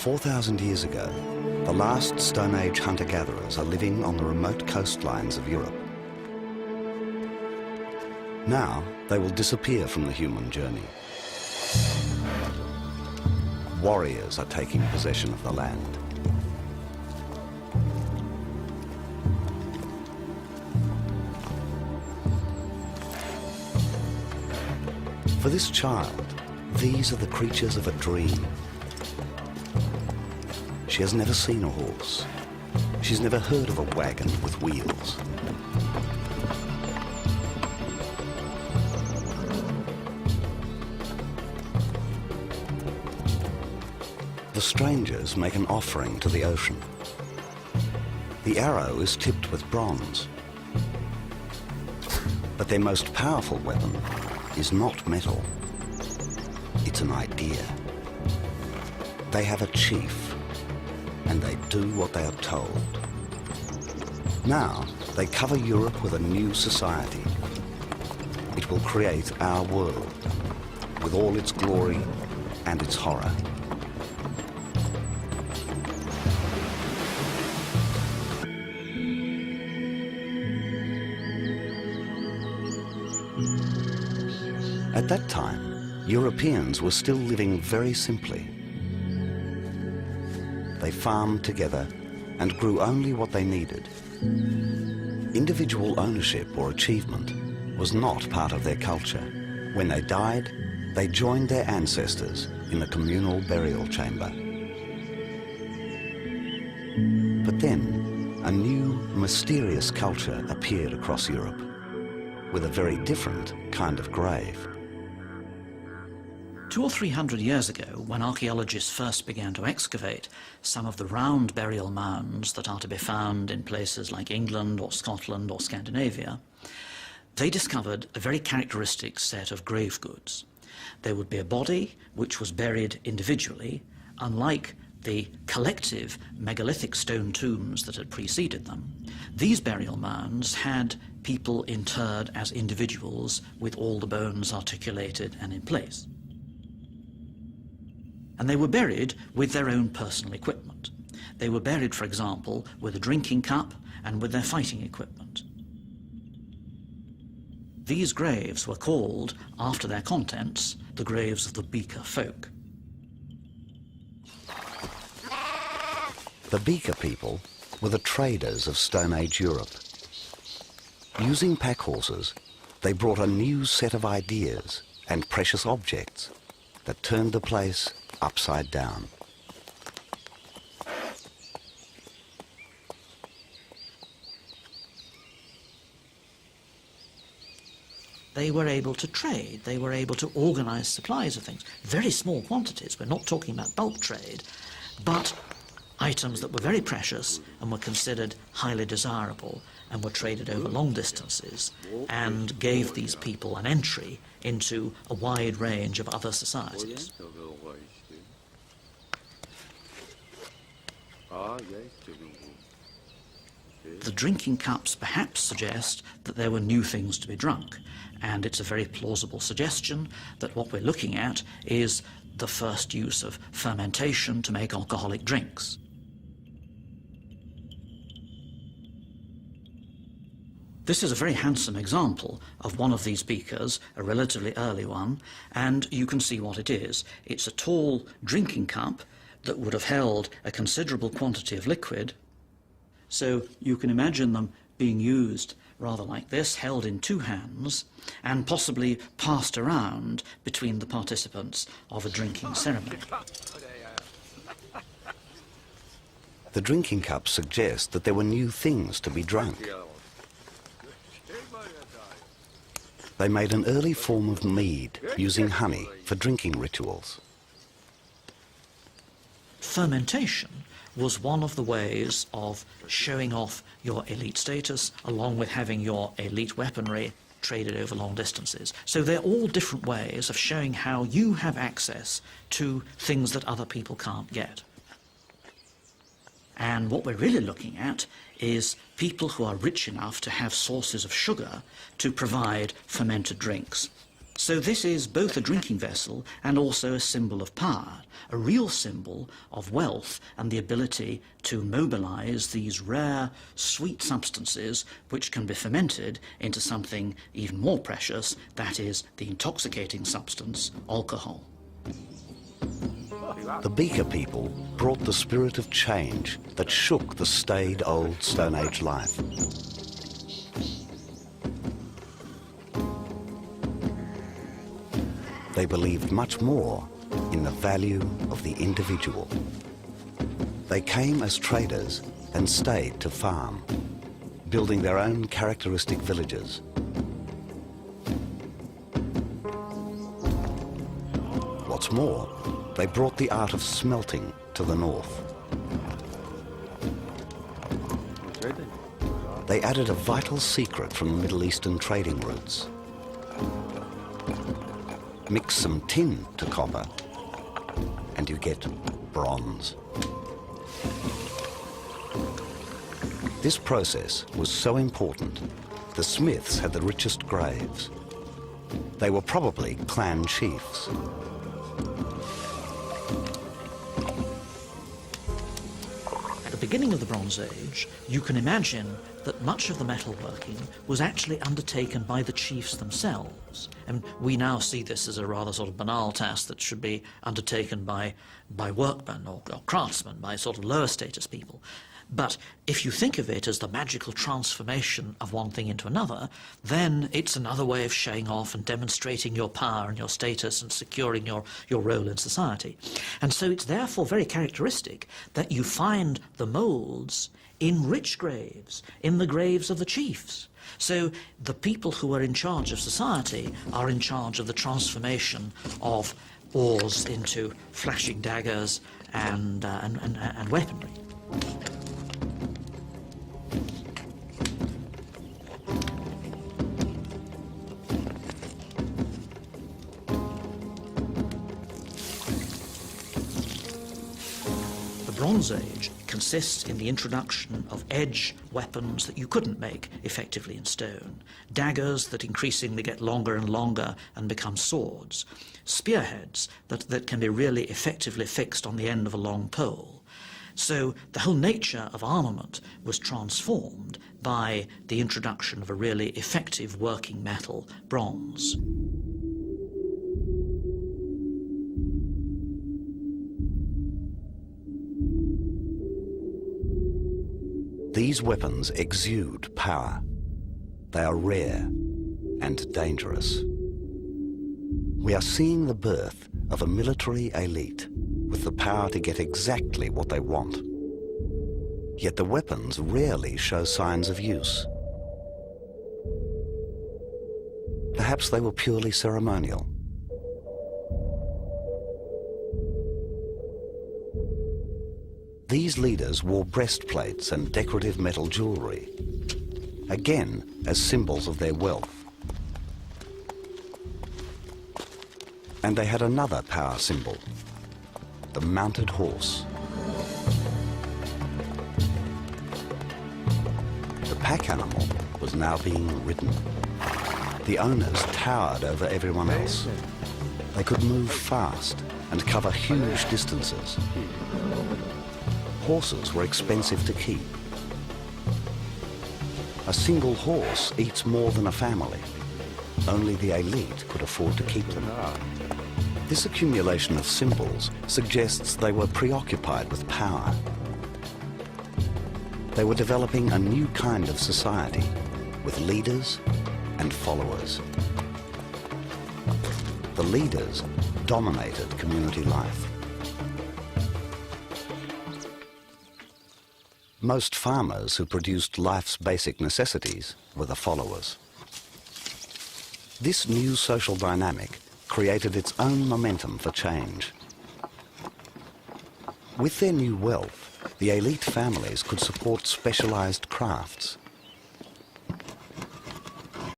4,000 years ago, the last Stone Age hunter-gatherers are living on the remote coastlines of Europe. Now they will disappear from the human journey. Warriors are taking possession of the land. For this child, these are the creatures of a dream. She has never seen a horse. She's never heard of a wagon with wheels. The strangers make an offering to the ocean. The arrow is tipped with bronze. But their most powerful weapon is not metal. It's an idea. They have a chief, and they do what they are told. Now, they cover Europe with a new society. It will create our world, with all its glory and its horror. At that time, Europeans were still living very simply. They farmed together and grew only what they needed. Individual ownership or achievement was not part of their culture. When they died, they joined their ancestors in a communal burial chamber. But then, a new, mysterious culture appeared across Europe, with a very different kind of grave. 200 or 300 years ago, when archaeologists first began to excavate some of the round burial mounds that are to be found in places like England or Scotland or Scandinavia, they discovered a very characteristic set of grave goods. There would be a body which was buried individually, unlike the collective megalithic stone tombs that had preceded them. These burial mounds had people interred as individuals with all the bones articulated and in place. And they were buried with their own personal equipment. They were buried, for example, with a drinking cup and with their fighting equipment. These graves were called, after their contents, the graves of the Beaker folk. The Beaker people were the traders of Stone Age Europe. Using pack horses, they brought a new set of ideas and precious objects that turned the place upside down. They were able to trade, they were able to organize supplies of things. Very small quantities, we're not talking about bulk trade, but items that were very precious and were considered highly desirable and were traded over long distances and gave these people an entry into a wide range of other societies. The drinking cups perhaps suggest that there were new things to be drunk, and it's a very plausible suggestion that what we're looking at is the first use of fermentation to make alcoholic drinks. This is a very handsome example of one of these beakers, a relatively early one, and you can see what it is. It's a tall drinking cup that would have held a considerable quantity of liquid. So you can imagine them being used rather like this, held in two hands, and possibly passed around between the participants of a drinking ceremony. The drinking cups suggest that there were new things to be drunk. They made an early form of mead using honey for drinking rituals. Fermentation was one of the ways of showing off your elite status, along with having your elite weaponry traded over long distances. So they're all different ways of showing how you have access to things that other people can't get. And what we're really looking at is people who are rich enough to have sources of sugar to provide fermented drinks. So this is both a drinking vessel and also a symbol of power, a real symbol of wealth and the ability to mobilize these rare, sweet substances which can be fermented into something even more precious, that is, the intoxicating substance, alcohol. The Beaker people brought the spirit of change that shook the staid old Stone Age life. They believed much more in the value of the individual. They came as traders and stayed to farm, building their own characteristic villages. What's more, they brought the art of smelting to the north. They added a vital secret from the Middle Eastern trading routes. Mix some tin to copper, and you get bronze. This process was so important, the Smiths had the richest graves. They were probably clan chiefs. At the beginning of the Bronze Age, you can imagine that much of the metalworking was actually undertaken by the chiefs themselves. And we now see this as a rather sort of banal task that should be undertaken by workmen or craftsmen, by sort of lower status people. But if you think of it as the magical transformation of one thing into another, then it's another way of showing off and demonstrating your power and your status and securing your role in society. And so it's therefore very characteristic that you find the moulds in rich graves, in the graves of the chiefs. So the people who are in charge of society are in charge of the transformation of ores into flashing daggers and weaponry. The Bronze Age consists in the introduction of edge weapons that you couldn't make effectively in stone, daggers that increasingly get longer and longer and become swords, spearheads that can be really effectively fixed on the end of a long pole. So the whole nature of armament was transformed by the introduction of a really effective working metal, bronze. These weapons exude power. They are rare and dangerous. We are seeing the birth of a military elite with the power to get exactly what they want. Yet the weapons rarely show signs of use. Perhaps they were purely ceremonial. These leaders wore breastplates and decorative metal jewelry, again as symbols of their wealth. And they had another power symbol, the mounted horse. The pack animal was now being ridden. The owners towered over everyone else. They could move fast and cover huge distances. Horses were expensive to keep. A single horse eats more than a family. Only the elite could afford to keep them. This accumulation of symbols suggests they were preoccupied with power. They were developing a new kind of society with leaders and followers. The leaders dominated community life. Most farmers who produced life's basic necessities were the followers. This new social dynamic created its own momentum for change. With their new wealth, the elite families could support specialized crafts.